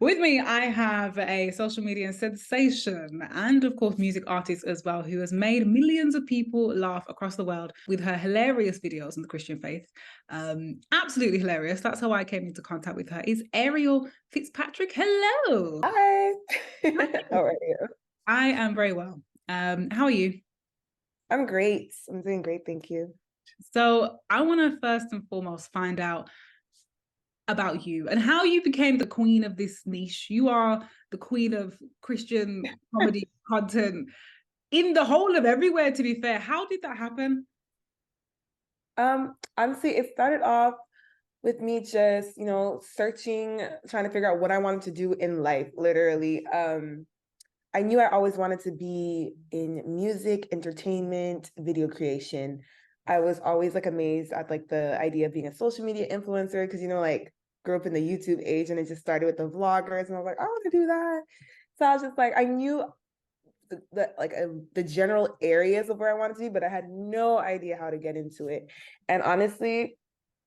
With me, I have a social media sensation and, of course, music artist as well, who has made millions of people laugh across the world with her hilarious videos on the Christian faith. Absolutely hilarious. That's how I came into contact with her. Is Ariel Fitzpatrick. Hello. Hi. How are you? I am very well. How are you? I'm great. I'm doing great, thank you. So I want to first and foremost find out about you and how you became the queen of this niche. You are the queen of Christian comedy content in the whole of everywhere, to be fair. How did that happen? Honestly, it started off with me just, searching, trying to figure out what I wanted to do in life, literally. I knew I always wanted to be in music, entertainment, video creation. I was always like amazed at like the idea of being a social media influencer because like grew up in the YouTube age and it just started with the vloggers and I was like, I want to do that. So I was just like, I knew the general areas of where I wanted to be, but I had no idea how to get into it. And honestly,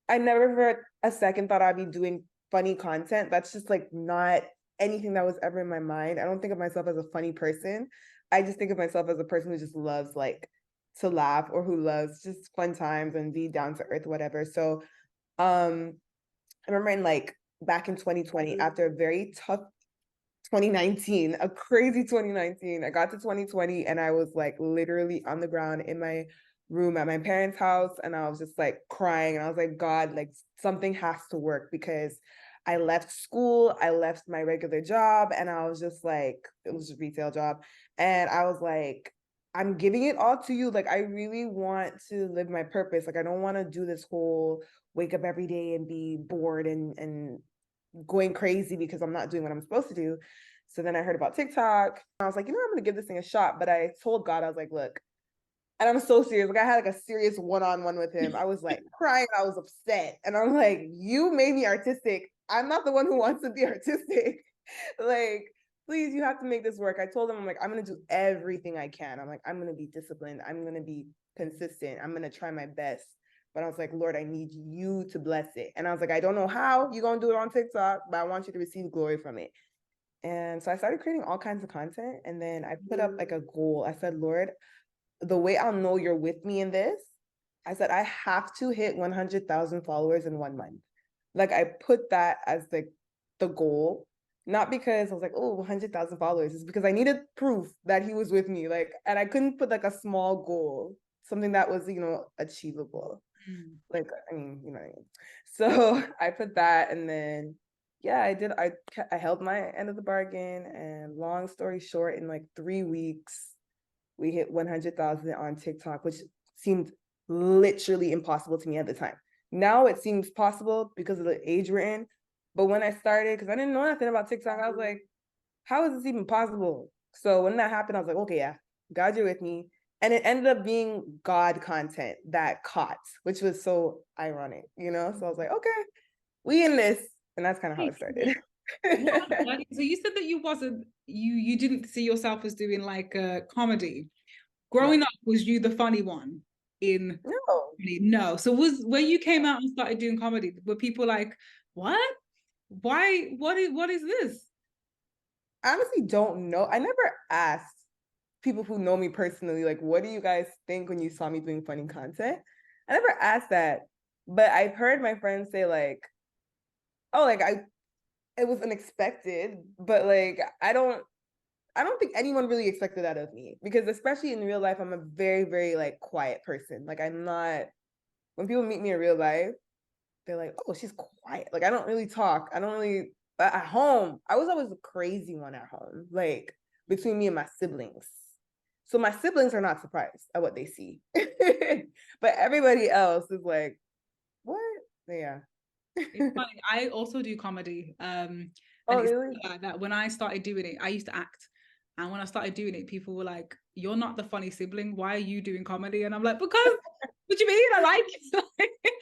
I never for a second thought I'd be doing funny content. That's just like not anything that was ever in my mind. I don't think of myself as a funny person. I just think of myself as a person who just loves like to laugh or who loves just fun times and be down to earth, whatever. So I remember in like back in 2020, after a very tough 2019, a crazy 2019, I got to 2020 and I was like literally on the ground in my room at my parents' house and I was just like crying and I was like, God, like something has to work because I left school, I left my regular job and I was just like, it was a retail job. And I was like, I'm giving it all to you. Like, I really want to live my purpose. Like, I don't want to do this whole wake up every day and be bored and going crazy because I'm not doing what I'm supposed to do. So then I heard about TikTok. I was like, I'm gonna give this thing a shot. But I told God, I was like, look, and I'm so serious. Like I had like a serious one-on-one with him. I was like crying. I was upset. And I'm like, you made me artistic. I'm not the one who wants to be artistic. Like, please, you have to make this work. I told him, I'm like, I'm gonna do everything I can. I'm like, I'm gonna be disciplined. I'm gonna be consistent. I'm gonna try my best. But I was like, Lord, I need you to bless it. And I was like, I don't know how you're gonna do it on TikTok, but I want you to receive glory from it. And so I started creating all kinds of content. And then I put up like a goal. I said, Lord, the way I'll know you're with me in this, I said, I have to hit 100,000 followers in 1 month. Like I put that as the goal, not because I was like, oh, 100,000 followers. It's because I needed proof that he was with me. Like, and I couldn't put like a small goal, something that was, achievable. Like, I mean, you know what I mean? So I put that and then yeah, I did. I held my end of the bargain and long story short, in like 3 weeks, we hit 100,000 on TikTok, which seemed literally impossible to me at the time. Now it seems possible because of the age we're in. But when I started, because I didn't know nothing about TikTok, I was like, how is this even possible? So when that happened, I was like, okay, yeah, God, you're with me. And it ended up being God content that caught, which was so ironic, So I was like, okay, we in this. And that's kind of how it started. So you said that you didn't see yourself as doing like a comedy. Growing No. up, was you the funny one in No. no. So was when you came out and started doing comedy, were people like, what? Why? What is this? I honestly don't know. I never asked people who know me personally, like, what do you guys think when you saw me doing funny content? I never asked that, but I've heard my friends say like, oh, like it was unexpected, but like I don't think anyone really expected that of me because especially in real life, I'm a very, very like quiet person. Like I'm not when people meet me in real life, they're like, oh, she's quiet. Like I don't really talk. I don't really but at home. I was always the crazy one at home, like between me and my siblings. So my siblings are not surprised at what they see. But everybody else is like, what? Yeah. It's funny. I also do comedy. And Oh, it's really? like that when I started doing it, I used to act. And when I started doing it, people were like, "You're not the funny sibling. Why are you doing comedy?" And I'm like, "Because what do you mean? I like it."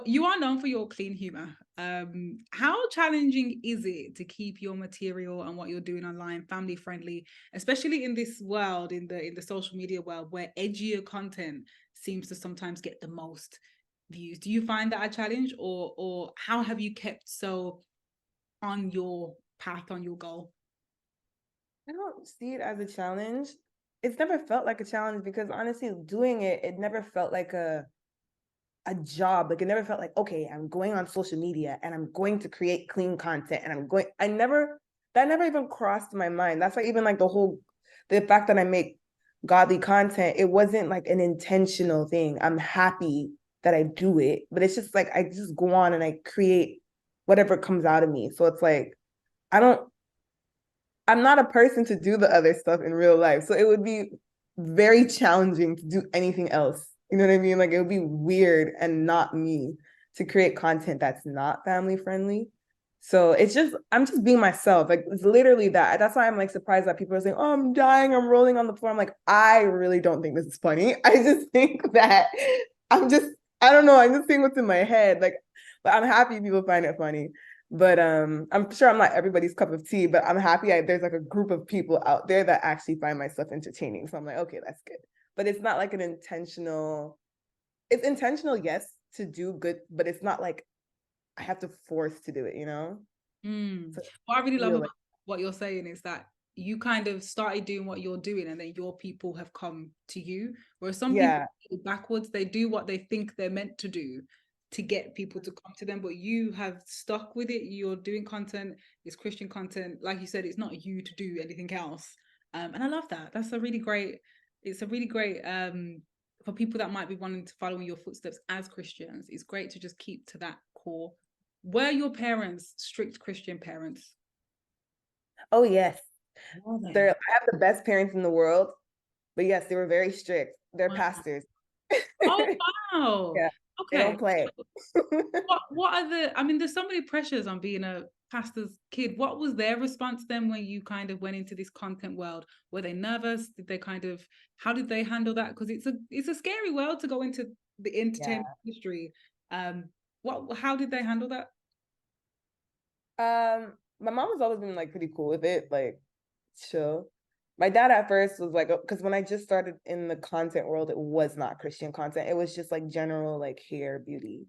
You are known for your clean humor. How challenging is it to keep your material and what you're doing online family friendly, especially in this world, in the social media world, where edgier content seems to sometimes get the most views? Do you find that a challenge, or how have you kept so on your path on your goal? I don't see it as a challenge. It's never felt like a challenge because honestly, doing it, it never felt like a job. Like it never felt like, okay, I'm going on social media and I'm going to create clean content and that never even crossed my mind. That's why even like the fact that I make godly content, it wasn't like an intentional thing. I'm happy that I do it, but it's just like, I just go on and I create whatever comes out of me. So it's like, I don't, I'm not a person to do the other stuff in real life. So it would be very challenging to do anything else. You know what I mean? Like it would be weird and not me to create content that's not family friendly. So I'm just being myself. Like it's literally that. That's why I'm like surprised that people are saying, oh, I'm dying, I'm rolling on the floor. I'm like, I really don't think this is funny. I just think that I don't know, I'm just saying what's in my head. Like, but I'm happy people find it funny. But I'm sure I'm not everybody's cup of tea, but I'm happy there's like a group of people out there that actually find my stuff entertaining. So I'm like, okay, that's good. But it's not like it's intentional, yes, to do good, but it's not like I have to force to do it, you know? So What I really love feel about like, what you're saying is that you kind of started doing what you're doing and then your people have come to you. Whereas some people yeah, go backwards, they do what they think they're meant to do to get people to come to them, but you have stuck with it. You're doing content, it's Christian content. Like you said, it's not you to do anything else. And I love that. It's a really great for people that might be wanting to follow in your footsteps as Christians. It's great to just keep to that core. Were your parents strict Christian parents? oh yes. Were they? I have the best parents in the world, but yes, they were very strict. They're Wow. pastors. Oh wow. Yeah, they Okay. don't play. What are the, I mean, there's so many pressures on being a pastor's kid. What was their response then when you kind of went into this content world? Were they nervous? Did they kind of, how did they handle that? Because it's a scary world to go into the entertainment Yeah. industry. How did they handle that? My mom has always been like pretty cool with it, like chill. My dad at first was like, because when I just started in the content world, it was not Christian content. It was just like general like hair beauty.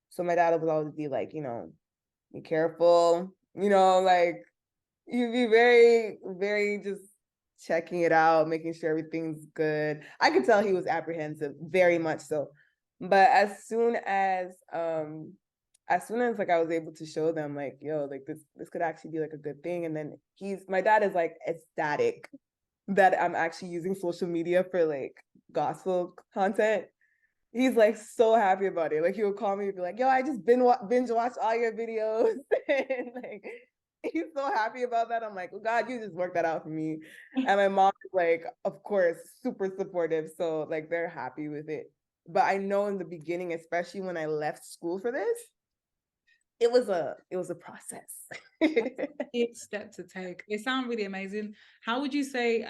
So my dad would always be like, be careful, like you'd be very, very just checking it out, making sure everything's good. I could tell he was apprehensive, very much so. But as soon as like I was able to show them like, yo, like this could actually be like a good thing. And then my dad is like ecstatic that I'm actually using social media for like gospel content. He's like so happy about it. Like he'll call me and be like, yo, I just binge watched all your videos. And like he's so happy about that. I'm like, oh God, you just worked that out for me. And my mom is like, of course, super supportive. So like they're happy with it. But I know in the beginning, especially when I left school for this, it was a process. Big step to take. They sound really amazing. How would you say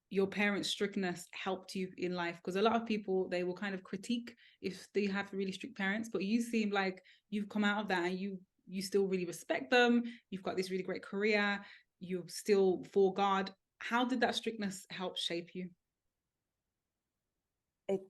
your parents' strictness helped you in life? Because a lot of people, they will kind of critique if they have really strict parents, but you seem like you've come out of that and you still really respect them. You've got this really great career. You're still for God. How did that strictness help shape you? it,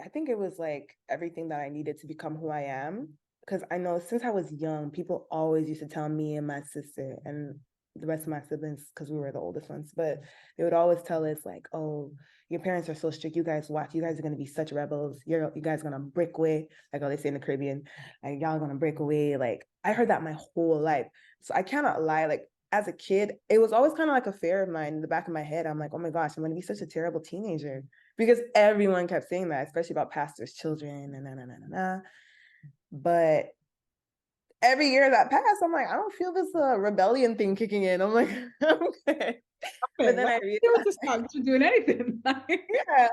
I think it was like everything that I needed to become who I am. Because I know since I was young, people always used to tell me and my sister and the rest of my siblings, because we were the oldest ones, but they would always tell us like, oh, your parents are so strict. You guys watch, you guys are gonna be such rebels. You guys are gonna break away, like how they say in the Caribbean, like y'all are gonna break away. Like I heard that my whole life. So I cannot lie, like as a kid, it was always kind of like a fear of mine in the back of my head. I'm like, oh my gosh, I'm gonna be such a terrible teenager because everyone kept saying that, especially about pastors' children and But every year that passed, I'm like, I don't feel this rebellion thing kicking in. I'm like, okay. But Okay, then like I you were realized, just start doing anything. yeah.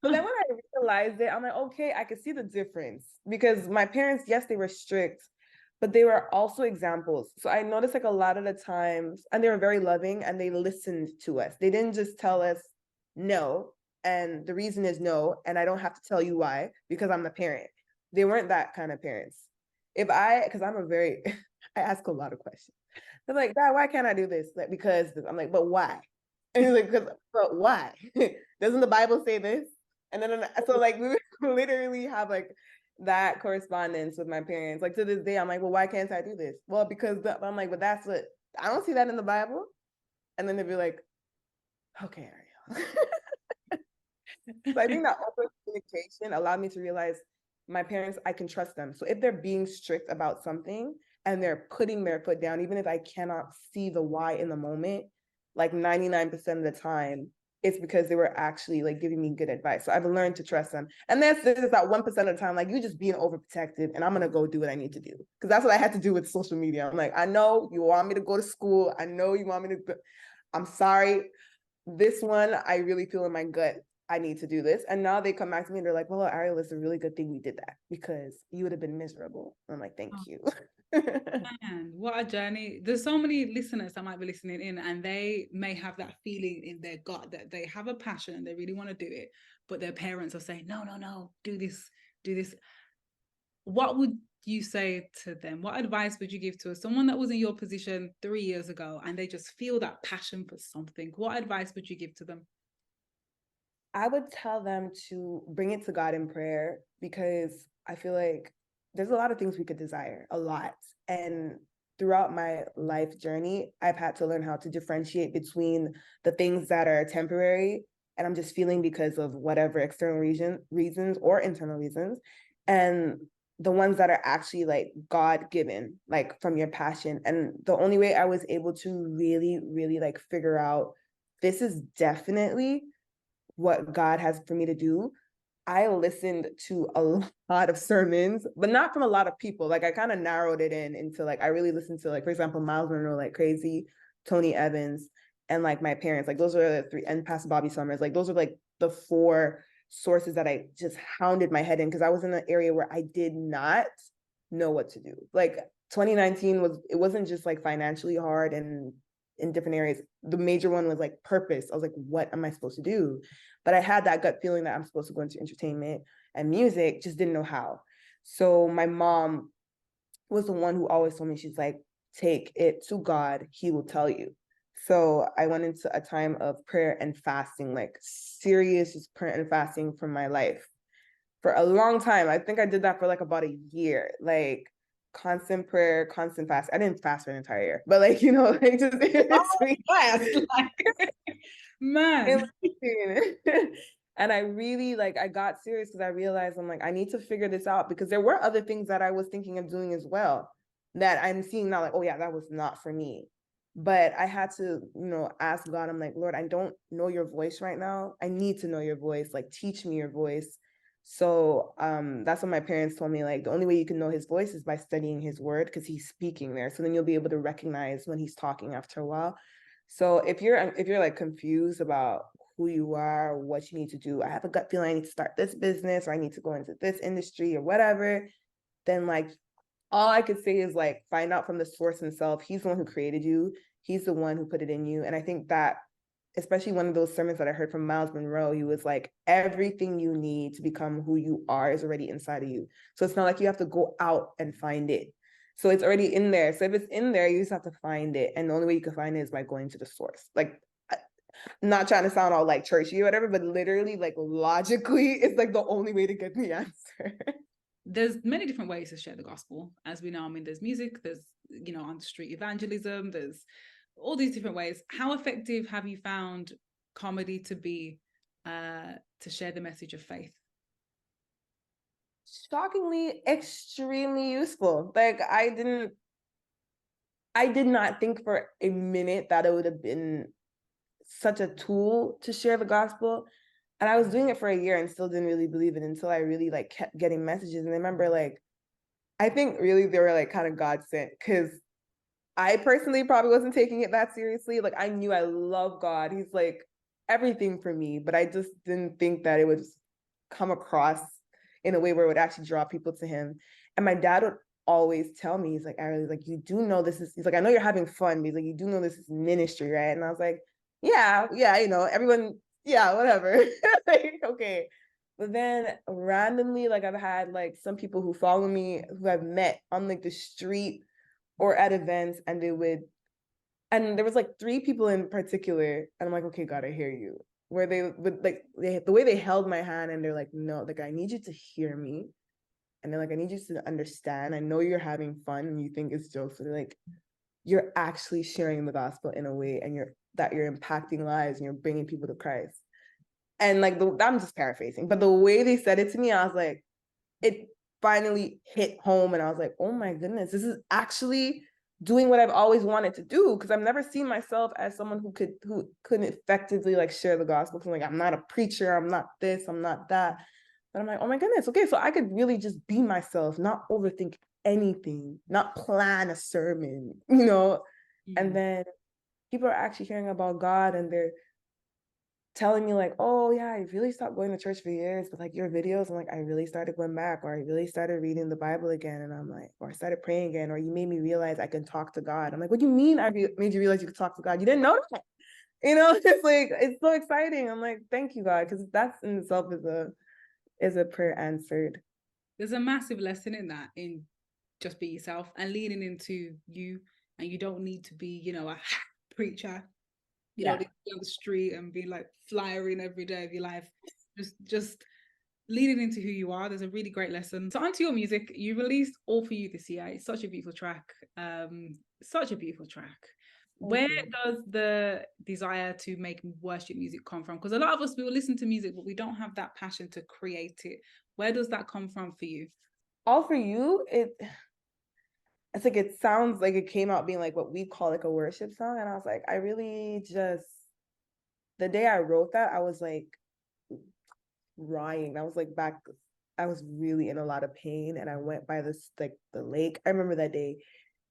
But then when I realized it, I'm like, okay, I could see the difference because my parents, yes, they were strict, but they were also examples. So I noticed like a lot of the times, and they were very loving and they listened to us. They didn't just tell us no, and the reason is no, and I don't have to tell you why because I'm the parent. They weren't that kind of parents. Because I'm a very, I ask a lot of questions. They're like, Dad, why can't I do this? Like, because I'm like, but why? And he's like, but why? Doesn't the Bible say this? And then so like we would literally have like that correspondence with my parents. Like to this day, I'm like, well, why can't I do this? Well, because I'm like, but that's what I don't see that in the Bible. And then they'd be like, okay, Ariel. So I think that open communication allowed me to realize my parents, I can trust them. So if they're being strict about something and they're putting their foot down, even if I cannot see the why in the moment, like 99% of the time, it's because they were actually like giving me good advice. So I've learned to trust them. And there's that 1% of the time, like you just being overprotective and I'm going to go do what I need to do. Because that's what I had to do with social media. I'm like, I know you want me to go to school. I know you want me to, I'm sorry. This one, I really feel in my gut, I need to do this. And now they come back to me and they're like, well, Ariel, it's a really good thing we did that because you would have been miserable. I'm like, thank you. Man, what a journey. There's so many listeners that might be listening in and they may have that feeling in their gut that they have a passion and they really want to do it, but their parents are saying, no, no, no, do this, do this. What would you say to them? What advice would you give to someone that was in your position 3 years ago and they just feel that passion for something? What advice would you give to them? I would tell them to bring it to God in prayer because I feel like there's a lot of things we could desire, a lot. And throughout my life journey, I've had to learn how to differentiate between the things that are temporary and I'm just feeling because of whatever external reasons or internal reasons, and the ones that are actually like God given, like from your passion. And the only way I was able to really, really like figure out this is definitely what God has for me to do, I listened to a lot of sermons, but not from a lot of people. Like I kind of narrowed it in into like I really listened to like, for example, Miles Monroe like crazy, Tony Evans, and like my parents. Like those are the three, and Pastor Bobby Summers. Like those are like the four sources that I just hounded my head in because I was in an area where I did not know what to do. Like 2019 it wasn't just like financially hard and in different areas. The major one was like purpose. I was like, what am I supposed to do? But I had that gut feeling that I'm supposed to go into entertainment and music, just didn't know how. So my mom was the one who always told me, she's like, take it to God, he will tell you. So I went into a time of prayer and fasting, like serious prayer and fasting for my life for a long time. I think I did that for like about a year, like constant prayer, constant fast. I didn't fast for an entire year, but like, you know, like just Fast, like, man. and I really like I got serious because I realized I'm like I need to figure this out because there were other things that I was thinking of doing as well that I'm seeing now like, oh yeah, that was not for me. But I had to, ask God. I'm like, Lord, I don't know your voice right now. I need to know your voice. Like teach me your voice. So that's what my parents told me, like the only way you can know his voice is by studying his word because he's speaking there. So then you'll be able to recognize when he's talking after a while. So if you're like confused about who you are, what you need to do, I have a gut feeling I need to start this business or I need to go into this industry or whatever, then like all I could say is like find out from the source himself. He's the one who created you. He's the one who put it in you. And I think that especially one of those sermons that I heard from Miles Monroe, he was like, everything you need to become who you are is already inside of you. So it's not like you have to go out and find it. So it's already in there. So if it's in there, you just have to find it. And the only way you can find it is by going to the source. Like, not trying to sound all like churchy or whatever, but literally, like logically, it's like the only way to get the answer. There's many different ways to share the gospel, as we know. I mean, there's music, there's, on the street evangelism, there's all these different ways. How effective have you found comedy to be to share the message of faith? Shockingly, extremely useful. Like I did not think for a minute that it would have been such a tool to share the gospel. And I was doing it for a year and still didn't really believe it until I really like kept getting messages. And I remember like, I think really they were like kind of God sent because I personally probably wasn't taking it that seriously. Like I knew I love God. He's like everything for me, but I just didn't think that it would come across in a way where it would actually draw people to him. And my dad would always tell me, he's like, Ariel, like, you do know this is, he's like, I know you're having fun, but he's like, you do know this is ministry, right? And I was like, yeah, everyone, yeah, whatever. Like, okay. But then randomly, like I've had like some people who follow me who I've met on like the street or at events, and and there was like three people in particular, and I'm like, okay, God, I hear you. Where they would like the way they held my hand, and they're like, no, like I need you to hear me, and they're like, I need you to understand. I know you're having fun and you think it's jokes, so they're like, you're actually sharing the gospel in a way, and you're impacting lives and you're bringing people to Christ. And like I'm just paraphrasing, but the way they said it to me, I was like, it finally hit home, and I was like, oh my goodness, this is actually doing what I've always wanted to do, because I've never seen myself as someone who couldn't effectively like share the gospel. So like, I'm not a preacher, I'm not this, I'm not that. But I'm like, oh my goodness, okay, so I could really just be myself, not overthink anything, not plan a sermon, you know. And then people are actually hearing about God, and they're telling me like, oh yeah, I really stopped going to church for years, but like your videos, I'm like, I really started going back, or I really started reading the Bible again. And I'm like, or I started praying again, or you made me realize I can talk to God. I'm like, what do you mean made you realize you could talk to God? You didn't know that? You know, it's like, it's so exciting. I'm like, thank you, God, because that's in itself is a prayer answered. There's a massive lesson in that, in just be yourself and leaning into you. And you don't need to be, you know, a preacher. You don't need to be on the street and be like flyering every day of your life. Just leaning into who you are. There's a really great lesson. So onto your music. You released All For You this year. It's such a beautiful track. Such a beautiful track. Where does the desire to make worship music come from? Because a lot of us, we will listen to music, but we don't have that passion to create it. Where does that come from for you? All For You, it's like, it sounds like it came out being like what we call like a worship song. And I was like, I really just, the day I wrote that, I was like crying. I was like I was really in a lot of pain, and I went by this like the lake. I remember that day,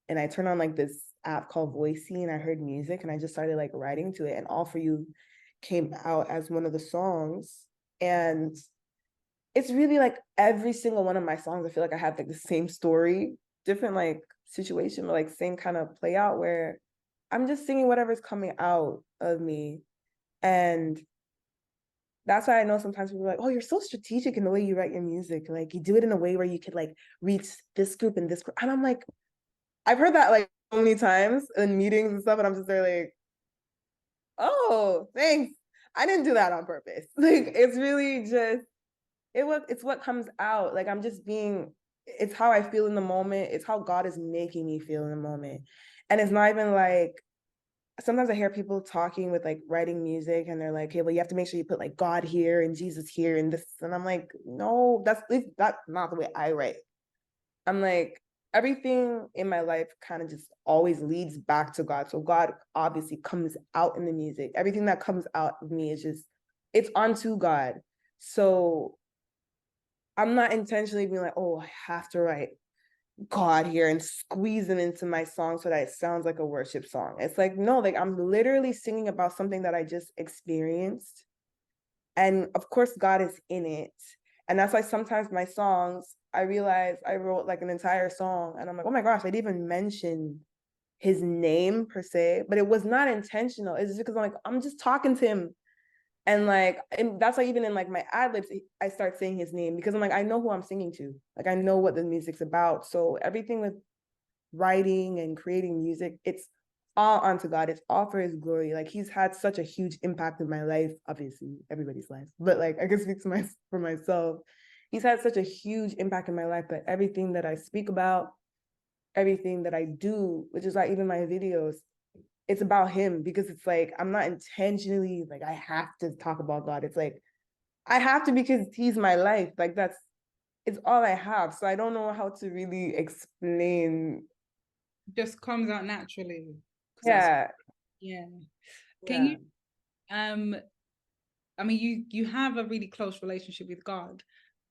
and I turned on like this app called Voicey, and I heard music, and I just started like writing to it, and All For You came out as one of the songs. And it's really like every single one of my songs, I feel like I have like the same story, different like situation, but like same kind of play out, where I'm just singing whatever's coming out of me. And that's why I know sometimes people are like, oh, you're so strategic in the way you write your music. Like you do it in a way where you could like reach this group and this group. And I'm like, I've heard that like so many times in meetings and stuff. And I'm just there like, oh, thanks. I didn't do that on purpose. Like it's really just, it's what comes out. Like I'm just being, it's how I feel in the moment. It's how God is making me feel in the moment. And it's not even like, sometimes I hear people talking with like writing music, and they're like, okay, well, you have to make sure you put like God here and Jesus here and this. And I'm like, no, that's not the way I write. I'm like, everything in my life kind of just always leads back to God. So God obviously comes out in the music. Everything that comes out of me is just, it's unto God. So I'm not intentionally being like, oh, I have to write God here and squeeze them into my song so that it sounds like a worship song. It's like, no, like I'm literally singing about something that I just experienced. And of course, God is in it. And that's why sometimes my songs, I realize I wrote like an entire song and I'm like, oh my gosh, I didn't even mention his name per se, but it was not intentional. It's just because I'm like, I'm just talking to him. And like, and that's why even in like my ad libs, I start saying his name, because I'm like, I know who I'm singing to. Like, I know what the music's about. So everything with writing and creating music, it's all unto God. It's all for his glory. Like he's had such a huge impact in my life, obviously everybody's life, but like I can speak to for myself. He's had such a huge impact in my life, but everything that I speak about, everything that I do, which is like even my videos, it's about him, because it's like I'm not intentionally like I have to talk about God. It's like I have to, because he's my life. Like it's all I have. So I don't know how to really explain. Just comes out naturally. Yeah. Yeah. Can Yeah. you I mean, you have a really close relationship with God.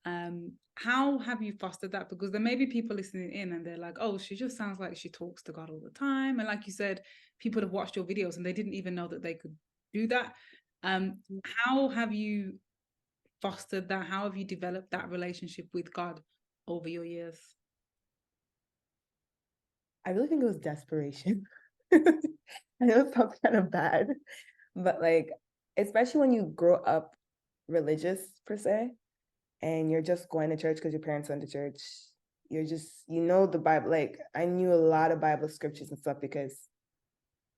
How have you fostered that? Because there may be people listening in and they're like, oh, she just sounds like she talks to God all the time. And like you said, people have watched your videos and they didn't even know that they could do that. How have you fostered that? How have you developed that relationship with God over your years? I really think it was desperation. I know it sounds kind of bad, but like, especially when you grow up religious per se, and you're just going to church because your parents went to church, you're just, you know, the Bible. Like I knew a lot of Bible scriptures and stuff because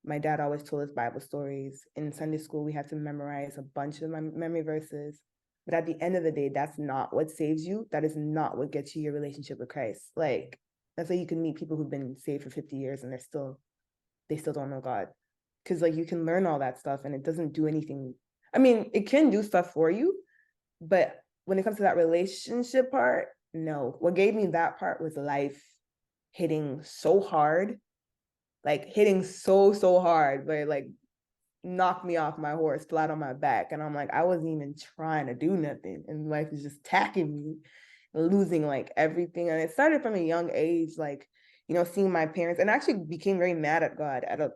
my dad always told us Bible stories. In Sunday school, we had to memorize a bunch of memory verses. But at the end of the day, that's not what saves you. That is not what gets you your relationship with Christ. Like, that's why you can meet people who've been saved for 50 years and they're still they still don't know God. Because like you can learn all that stuff and it doesn't do anything. I mean, it can do stuff for you, but when it comes to that relationship part, no. What gave me that part was life hitting so hard, like hitting so hard, where it like knocked me off my horse, flat on my back. And I'm like, I wasn't even trying to do nothing. And life is just attacking me, losing like everything. And it started from a young age, like, you know, seeing my parents, and I actually became very mad at God at a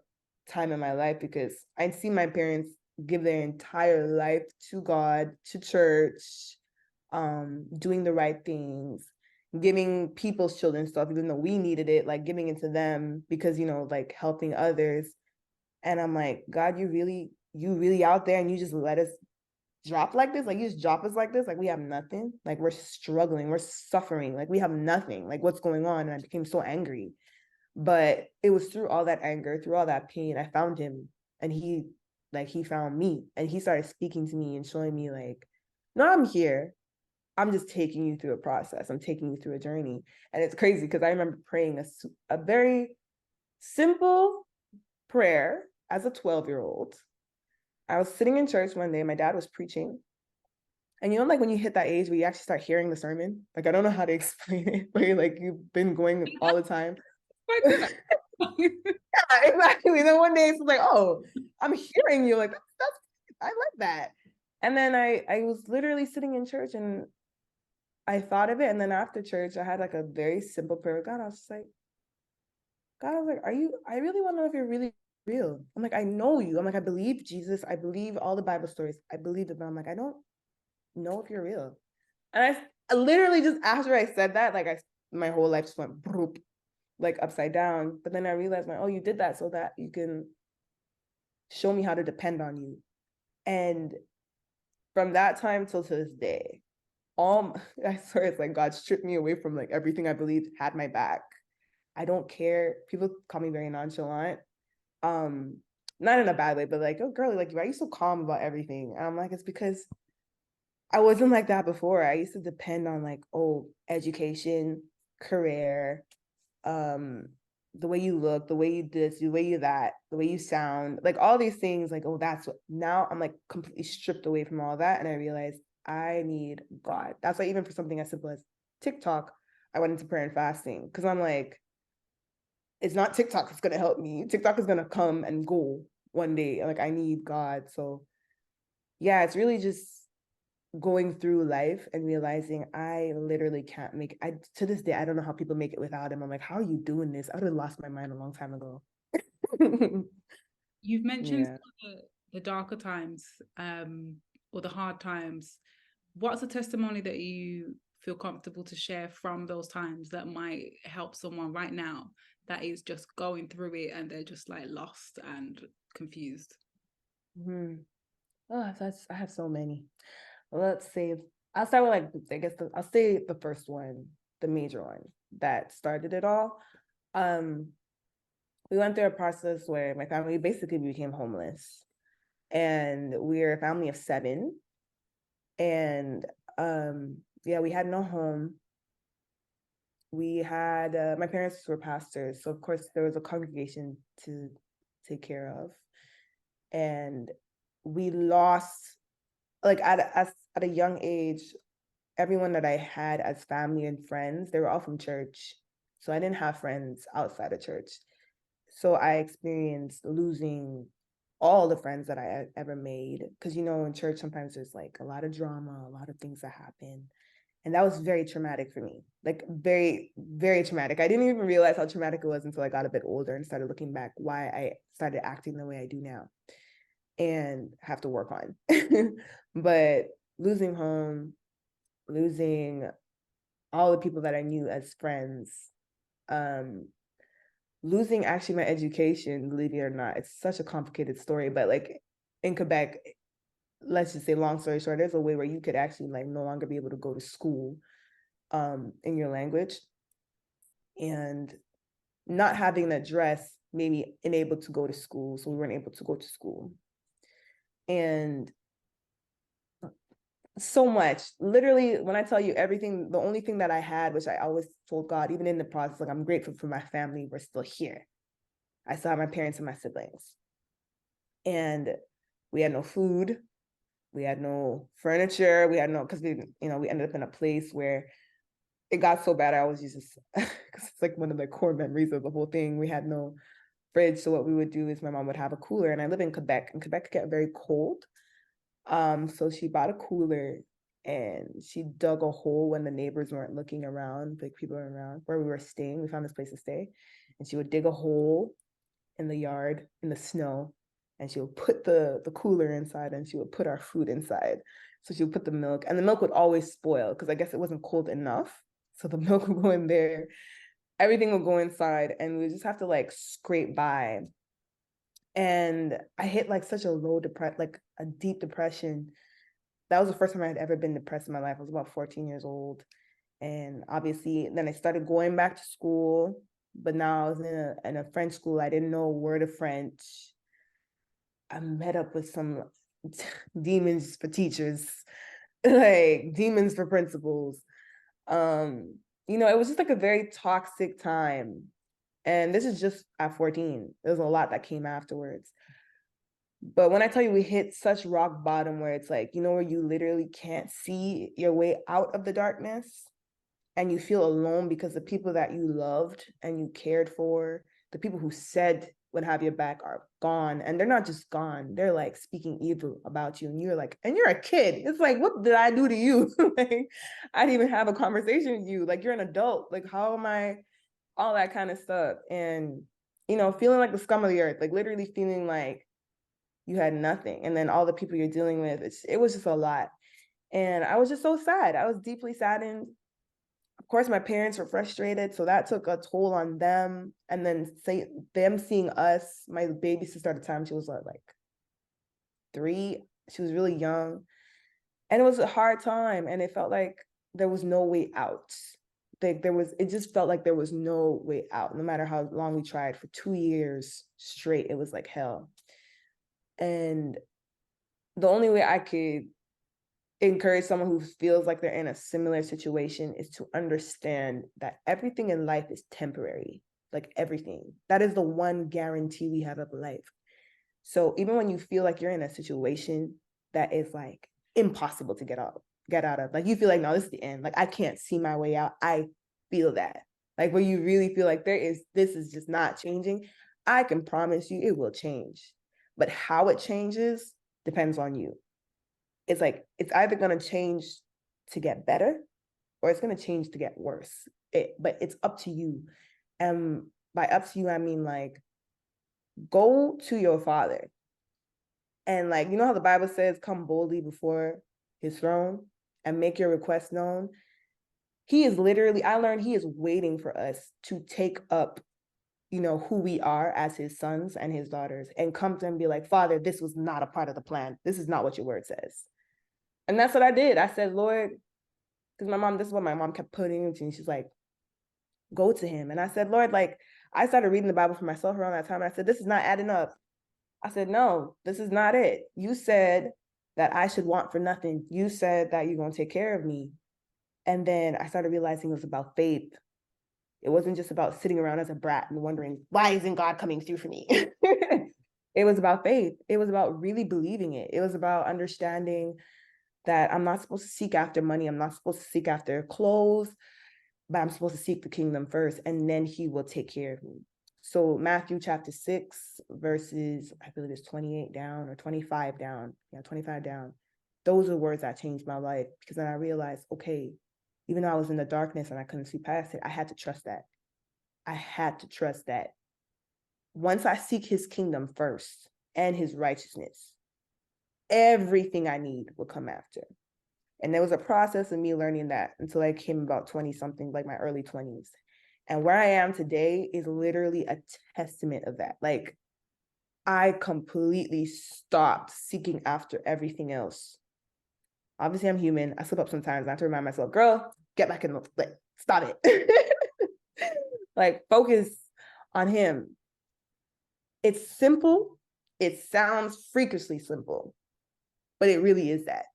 time in my life because I'd seen my parents give their entire life to God, to church, doing the right things, giving people's children stuff, even though we needed it, like giving it to them because, you know, like helping others. And I'm like, God, you really out there and you just let us drop like this? Like you just drop us like this? Like we have nothing? Like we're struggling, we're suffering, like we have nothing. Like what's going on? And I became so angry. But it was through all that anger, through all that pain, I found him, and he found me, and he started speaking to me and showing me like, no, I'm here. I'm just taking you through a process. I'm taking you through a journey. And it's crazy because I remember praying a very simple prayer as a 12-year-old. I was sitting in church one day, my dad was preaching. And you know, like when you hit that age where you actually start hearing the sermon, like I don't know how to explain it, where like you've been going all the time. Quite good. Yeah, exactly. Then one day it's like, oh, I'm hearing you. Like that's I like that. And then I was literally sitting in church and I thought of it. And then after church, I had like a very simple prayer with God. I was just like, God, I was like, I really want to know if you're really real. I'm like, I know you. I'm like, I believe Jesus. I believe all the Bible stories. I believe it, but I'm like, I don't know if you're real. And I literally just after I said that, like my whole life just went broop, like upside down. But then I realized, like, oh, you did that so that you can show me how to depend on you. And from that time till to this day, I swear it's like God stripped me away from like everything I believed, had my back. I don't care. People call me very nonchalant. Not in a bad way, but like, oh girl, like why are you so calm about everything? And I'm like, it's because I wasn't like that before. I used to depend on like, oh, education, career, the way you look, the way you this, the way you that, the way you sound, like all these things, like, oh, that's what now I'm like completely stripped away from all that. And I realized I need God. That's why even for something as simple as TikTok, I went into prayer and fasting because I'm like, it's not TikTok that's gonna help me. TikTok is gonna come and go one day. Like I need God. So yeah, it's really just going through life and realizing I literally can't make I to this day I don't know how people make it without him. I'm like, how are you doing this? I would have lost my mind a long time ago. You've mentioned Yeah. the darker times, or the hard times. What's a testimony that you feel comfortable to share from those times that might help someone right now that is just going through it and they're just like lost and confused? Mm-hmm. Oh, I have so many. Let's see. I'll start with like I guess I'll say the first one, the major one that started it all. Um, we went through a process where my family basically became homeless, and we're a family of 7. And yeah, we had no home. We had my parents were pastors, so of course there was a congregation to take care of, and we lost like at a young age everyone that I had as family and friends, they were all from church. So I didn't have friends outside of church. So I experienced losing all the friends that I ever made. Because, you know, in church, sometimes there's like a lot of drama, a lot of things that happen. And that was very traumatic for me, like very, very traumatic. I didn't even realize how traumatic it was until I got a bit older and started looking back why I started acting the way I do now and have to work on. But losing home, losing all the people that I knew as friends, um, losing actually my education, believe it or not. It's such a complicated story, but like in Quebec, let's just say long story short, there's a way where you could actually like no longer be able to go to school in your language. And not having an address made me unable to go to school. So we weren't able to go to school. And so much. Literally, when I tell you everything, the only thing that I had, which I always told God, even in the process, like I'm grateful for my family, we're still here. I still had my parents and my siblings. And we had no food. We had no furniture. We had no, because we ended up in a place where it got so bad. I always use this because it's like one of the core memories of the whole thing. We had no fridge. So what we would do is my mom would have a cooler, and I live in Quebec, and Quebec get very cold. So she bought a cooler and she dug a hole when the neighbors weren't looking around, like people were around where we were staying. We found this place to stay, and she would dig a hole in the yard in the snow, and she would put the cooler inside, and she would put our food inside. So she would put the milk, and the milk would always spoil because I guess it wasn't cold enough. So the milk would go in there, everything would go inside, and we just have to like scrape by. And I hit like such a low depression, like a deep depression. That was the first time I had ever been depressed in my life. I was about 14 years old. And obviously, then I started going back to school, but now I was in a French school. I didn't know a word of French. I met up with some demons for teachers, like demons for principals. It was just like a very toxic time. And this is just at 14. There's a lot that came afterwards. But when I tell you we hit such rock bottom where it's like, where you literally can't see your way out of the darkness, and you feel alone because the people that you loved and you cared for, the people who said would have your back, are gone. And they're not just gone, they're like speaking evil about you. And you're like, and you're a kid. It's like, what did I do to you? Like, I didn't even have a conversation with you. Like, you're an adult. Like, how am I? All that kind of stuff. And, feeling like the scum of the earth, like literally feeling like you had nothing. And then all the people you're dealing with, it was just a lot. And I was just so sad. I was deeply saddened. Of course, my parents were frustrated, so that took a toll on them. And then them seeing us, my baby sister at the time, she was like 3. She was really young. And it was a hard time. And it felt like there was no way out. It just felt like there was no way out. No matter how long we tried, for 2 years straight, it was like hell. And the only way I could encourage someone who feels like they're in a similar situation is to understand that everything in life is temporary. Like everything. That is the one guarantee we have of life. So even when you feel like you're in a situation that is like impossible to get out of, like you feel like, no, this is the end. Like I can't see my way out. I feel that. Like where you really feel like this is just not changing. I can promise you it will change. But how it changes depends on you. It's like, it's either going to change to get better or it's going to change to get worse. But it's up to you. And by up to you, I mean like, go to your father. And like, how the Bible says, come boldly before his throne and make your request known. He is literally, I learned he is waiting for us to take up, who we are as his sons and his daughters, and come to him and be like, Father, this was not a part of the plan. This is not what your word says. And that's what I did. I said, Lord, because this is what my mom kept putting into me. She's like, go to him. And I said, Lord, like, I started reading the Bible for myself around that time. And I said, this is not adding up. I said, no, this is not it. You said that I should want for nothing. You said that you're going to take care of me. And then I started realizing it was about faith. It wasn't just about sitting around as a brat and wondering, why isn't God coming through for me? It was about faith. It was about really believing it. It was about understanding that I'm not supposed to seek after money. I'm not supposed to seek after clothes, but I'm supposed to seek the kingdom first, and then he will take care of me. So Matthew chapter 6, verses, I believe it's 28 down or 25 down. Yeah, 25 down. Those are words that changed my life, because then I realized, okay, even though I was in the darkness and I couldn't see past it, I had to trust that. I had to trust that once I seek his kingdom first and his righteousness, everything I need will come after. And there was a process of me learning that until I came about 20 something, like my early 20s. And where I am today is literally a testament of that. Like, I completely stopped seeking after everything else. Obviously, I'm human. I slip up sometimes. I have to remind myself, girl, get back in the, like, stop it. Like, focus on him. It's simple. It sounds freakishly simple, but it really is that.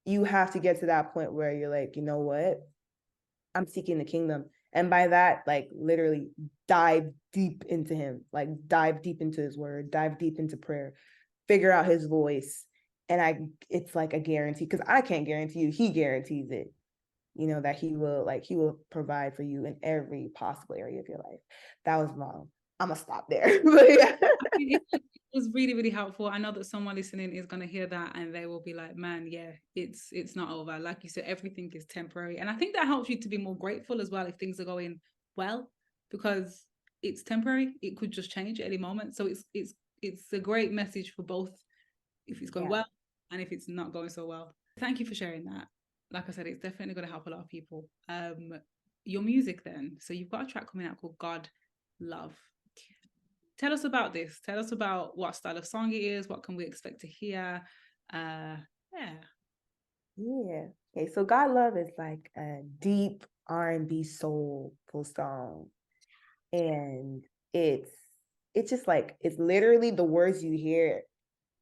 You have to get to that point where you're like, you know what? I'm seeking the kingdom. And by that, like literally dive deep into him, like dive deep into his word, dive deep into prayer, figure out his voice. And it's like a guarantee, because I can't guarantee you, he guarantees it, that he will provide for you in every possible area of your life. That was long. I'm gonna stop there. But yeah. It was really, really helpful. I know that someone listening is going to hear that and they will be like, man, yeah, it's not over. Like you said, everything is temporary. And I think that helps you to be more grateful as well if things are going well, because it's temporary. It could just change at any moment. So it's a great message for both if it's going well and if it's not going so well. Thank you for sharing that. Like I said, it's definitely going to help a lot of people. Your music then. So you've got a track coming out called God Love. Tell us about this. Tell us about what style of song it is. What can we expect to hear? Yeah. Okay, so God Love is like a deep R&B soulful song, and it's just like, it's literally the words you hear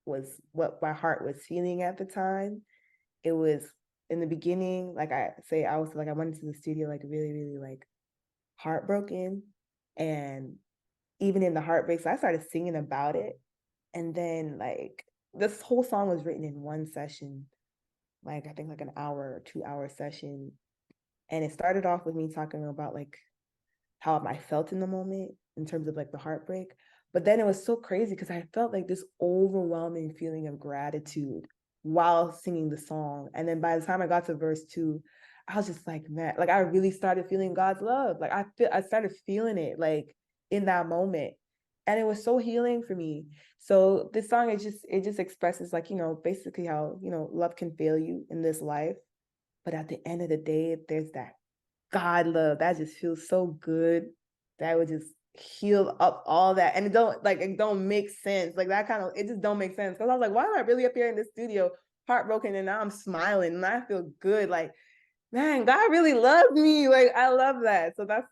was what my heart was feeling at the time. It was in the beginning, like I say, I was like, I went into the studio like really, really like heartbroken, and even in the heartbreak, so I started singing about it. And then like this whole song was written in one session, like I think like an hour or 2 hour session. And it started off with me talking about like how I felt in the moment in terms of like the heartbreak. But then it was so crazy because I felt like this overwhelming feeling of gratitude while singing the song. And then by the time I got to verse 2, I was just like, man, like I really started feeling God's love. Like I started feeling it like in that moment. And it was so healing for me. So this song, it just expresses like, basically how, love can fail you in this life. But at the end of the day, there's that God love that just feels so good. That would just heal up all that. And it don't make sense. Like that kind of, it just don't make sense. Cause I was like, why am I really up here in the studio heartbroken and now I'm smiling and I feel good? Like, man, God really loves me. Like, I love that. So that's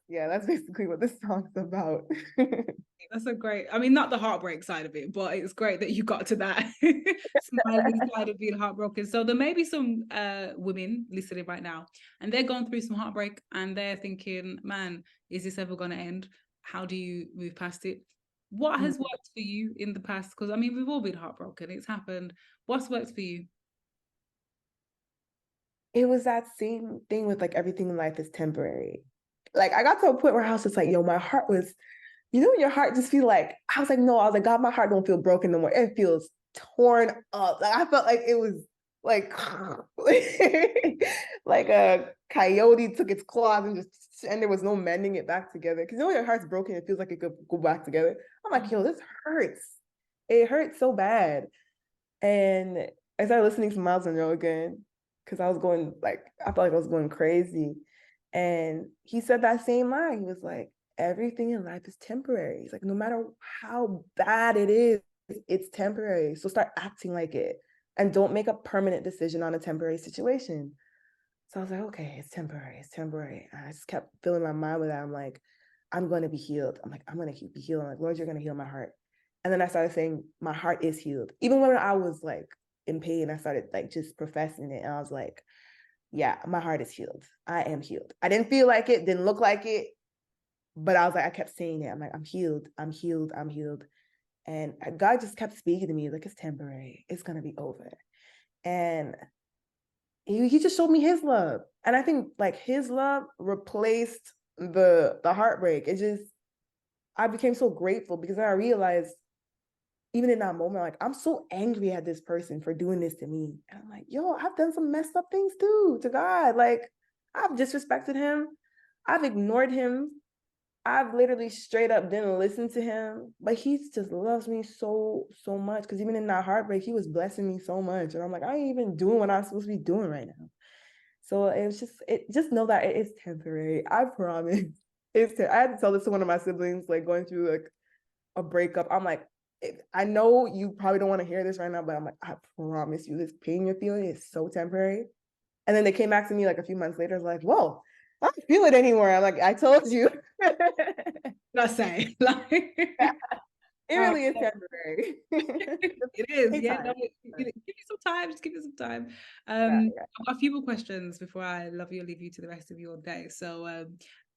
basically what this song's about. That's a great, I mean, not the heartbreak side of it, but it's great that you got to that smiling side of being heartbroken. So there may be some women listening right now and they're going through some heartbreak and they're thinking, man, is this ever going to end? How do you move past it? What has worked for you in the past? Because I mean, we've all been heartbroken. It's happened. What's worked for you? It was that same thing with like everything in life is temporary. Like I got to a point where I was just like, yo, my heart was, your heart just feel like, I was like, no, I was like, God, my heart don't feel broken no more. It feels torn up. Like I felt like it was like, like a coyote took its claws and there was no mending it back together. Cause your heart's broken, it feels like it could go back together. I'm like, yo, this hurts. It hurts so bad. And I started listening to Miles Monroe again because I felt like I was going crazy. And he said that same line. He was like, everything in life is temporary. He's like, no matter how bad it is, it's temporary. So start acting like it and don't make a permanent decision on a temporary situation. So I was like, okay, it's temporary. It's temporary. And I just kept filling my mind with that. I'm like, I'm going to be healed. I'm like, I'm going to be healed. I'm like, Lord, you're going to heal my heart. And then I started saying, my heart is healed. Even when I was like in pain, I started like just professing it. And I was like, yeah, my heart is healed. I am healed. I didn't feel like it, didn't look like it, but I was like, I kept saying it. I'm like, I'm healed. I'm healed. I'm healed. And God just kept speaking to me like, it's temporary. It's going to be over. And he just showed me his love. And I think like his love replaced the heartbreak. I became so grateful because then I realized even in that moment, like I'm so angry at this person for doing this to me. And I'm like, yo, I've done some messed up things too to God. Like I've disrespected him. I've ignored him. I've literally straight up didn't listen to him, but he just loves me so, so much. Cause even in that heartbreak, he was blessing me so much. And I'm like, I ain't even doing what I'm supposed to be doing right now. So just know that it is temporary. I promise. I had to tell this to one of my siblings, like going through like a breakup. I'm like, I know you probably don't want to hear this right now, but I'm like, I promise you, this pain you're feeling is so temporary. And then they came back to me like a few months later, like, whoa, I don't feel it anymore. I'm like, I told you. Let's say, like, Yeah, it really is temporary. it is. Take Yeah, time. no, give me some time. Just give me some time. Yeah. I've got a few more questions before I love you and leave you to the rest of your day. So,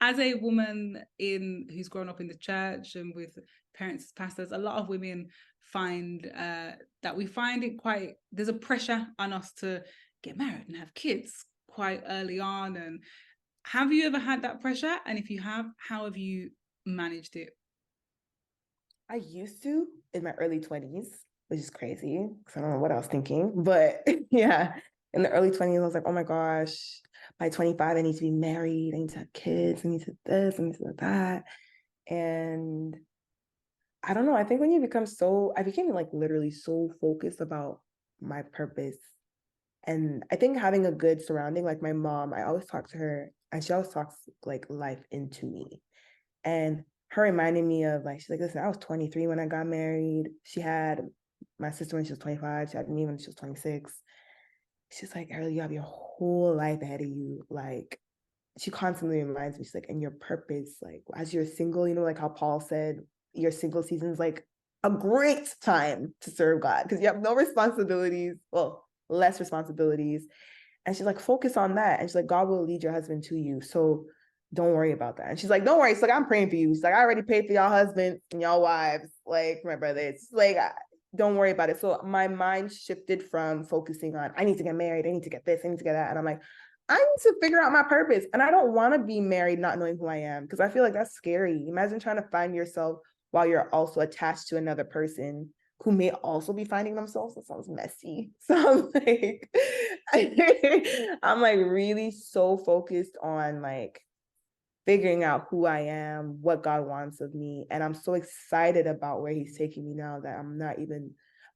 as a woman who's grown up in the church and with parents as pastors, a lot of women find that we find it quite, there's a pressure on us to get married and have kids quite early on. And have you ever had that pressure? And if you have, how have you managed it? I used to in my early 20s, which is crazy because I don't know what I was thinking. But yeah, in the early 20s, I was like, oh my gosh, by 25, I need to be married. I need to have kids. I need to this, I need to that. And I don't know. I think when you become I became like literally so focused about my purpose. And I think having a good surrounding, like my mom, I always talk to her and she always talks like life into me. And her reminding me of like, she's like, listen, I was 23 when I got married. She had my sister when she was 25. She had me when she was 26. She's like, Ariel, you have your whole life ahead of you. Like, she constantly reminds me, she's like, and your purpose, like as you're single, you know, like how Paul said, your single season is like a great time to serve God because you have no responsibilities, well, less responsibilities. And she's like, focus on that. And she's like, God will lead your husband to you. So don't worry about that. And she's like, don't worry. She's like, I'm praying for you. She's like, I already paid for y'all husbands and y'all wives, like my brother. It's like, don't worry about it. So my mind shifted from focusing on, I need to get married. I need to get this. I need to get that. And I'm like, I need to figure out my purpose. And I don't want to be married not knowing who I am because I feel like that's scary. Imagine trying to find yourself while you're also attached to another person who may also be finding themselves. That sounds messy. So I'm like, I'm like really so focused on like figuring out who I am, what God wants of me. And I'm so excited about where he's taking me now that I'm not even,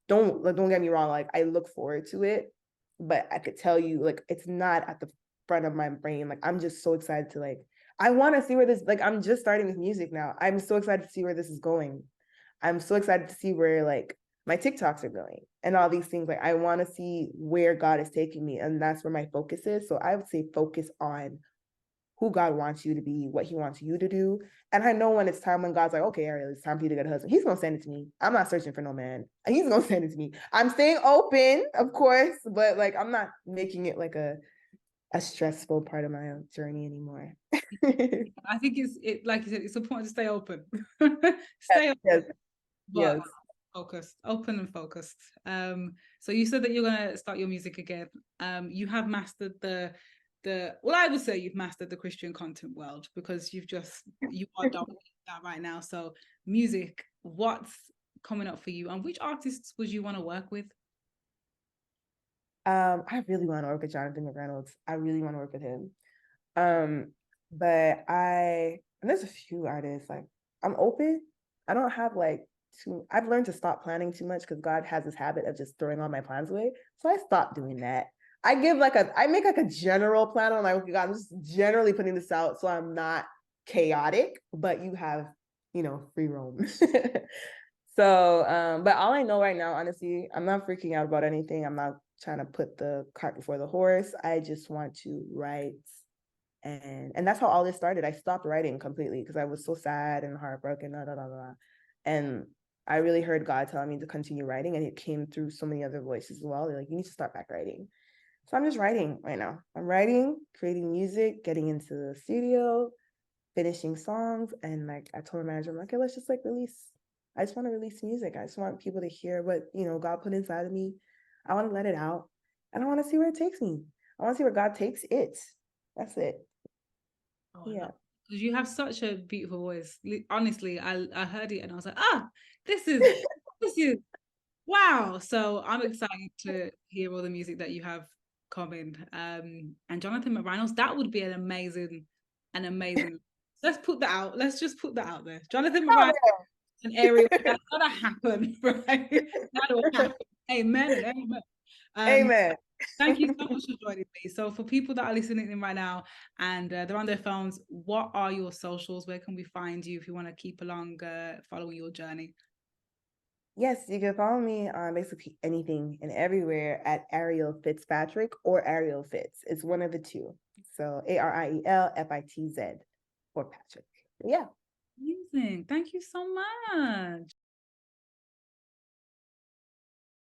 don't get me wrong, like I look forward to it, but I could tell you like it's not at the front of my brain. Like I'm just so excited to like, I want to see where this, like I'm just starting with music now. I'm so excited to see where this is going. I'm so excited to see where like my TikToks are going and all these things. Like I want to see where God is taking me. And that's where my focus is. So I would say focus on who God wants you to be, what he wants you to do. And I know when it's time when God's like, okay, Ariel, it's time for you to get a husband. He's going to send it to me. I'm not searching for no man. He's going to send it to me. I'm staying open, of course, but like, I'm not making it like a stressful part of my own journey anymore. I think like you said, it's important to stay open. Stay open. Yes. But Yes. focused, open and focused. So you said that you're gonna start your music again. You have mastered well, I would say you've mastered the Christian content world because you are dominating that right now. So music, what's coming up for you, and which artists would you want to work with? I really want to work with Jonathan McReynolds. I really want to work with him. But and there's a few artists like I'm open. I don't have like I've learned to stop planning too much because God has this habit of just throwing all my plans away. So I stopped doing that. I make like a general plan. I'm like, okay, God, I'm just generally putting this out so I'm not chaotic, but you have, free roam. So, but all I know right now, honestly, I'm not freaking out about anything. I'm not trying to put the cart before the horse. I just want to write. And that's how all this started. I stopped writing completely because I was so sad and heartbroken, blah, blah, blah, blah. And I really heard God telling me to continue writing, and it came through so many other voices as well. They're like, you need to start back writing. So I'm just writing right now. I'm writing, creating music, getting into the studio, finishing songs. And like I told my manager, I'm like, okay, let's just like release. I just want to release music. I just want people to hear what, God put inside of me. I want to let it out. And I want to see where it takes me. I want to see where God takes it. That's it. Oh, Yeah. Because you have such a beautiful voice. Honestly, I heard it and I was like, this is wow. So I'm excited to hear all the music that you have coming. And Jonathan McReynolds, that would be an amazing. Let's put that out. Let's just put that out there. Jonathan McReynolds and Ariel, that's gonna happen, right? That will happen. Amen and amen. Amen. Thank you so much for joining me. So for people that are listening in right now and they're on their phones, what are your socials? Where can we find you if you want to keep along following your journey? Yes, you can follow me on basically anything and everywhere at Ariel Fitzpatrick or Ariel Fitz. It's one of the two. So ArielFitz or Patrick. Yeah. Amazing. Thank you so much.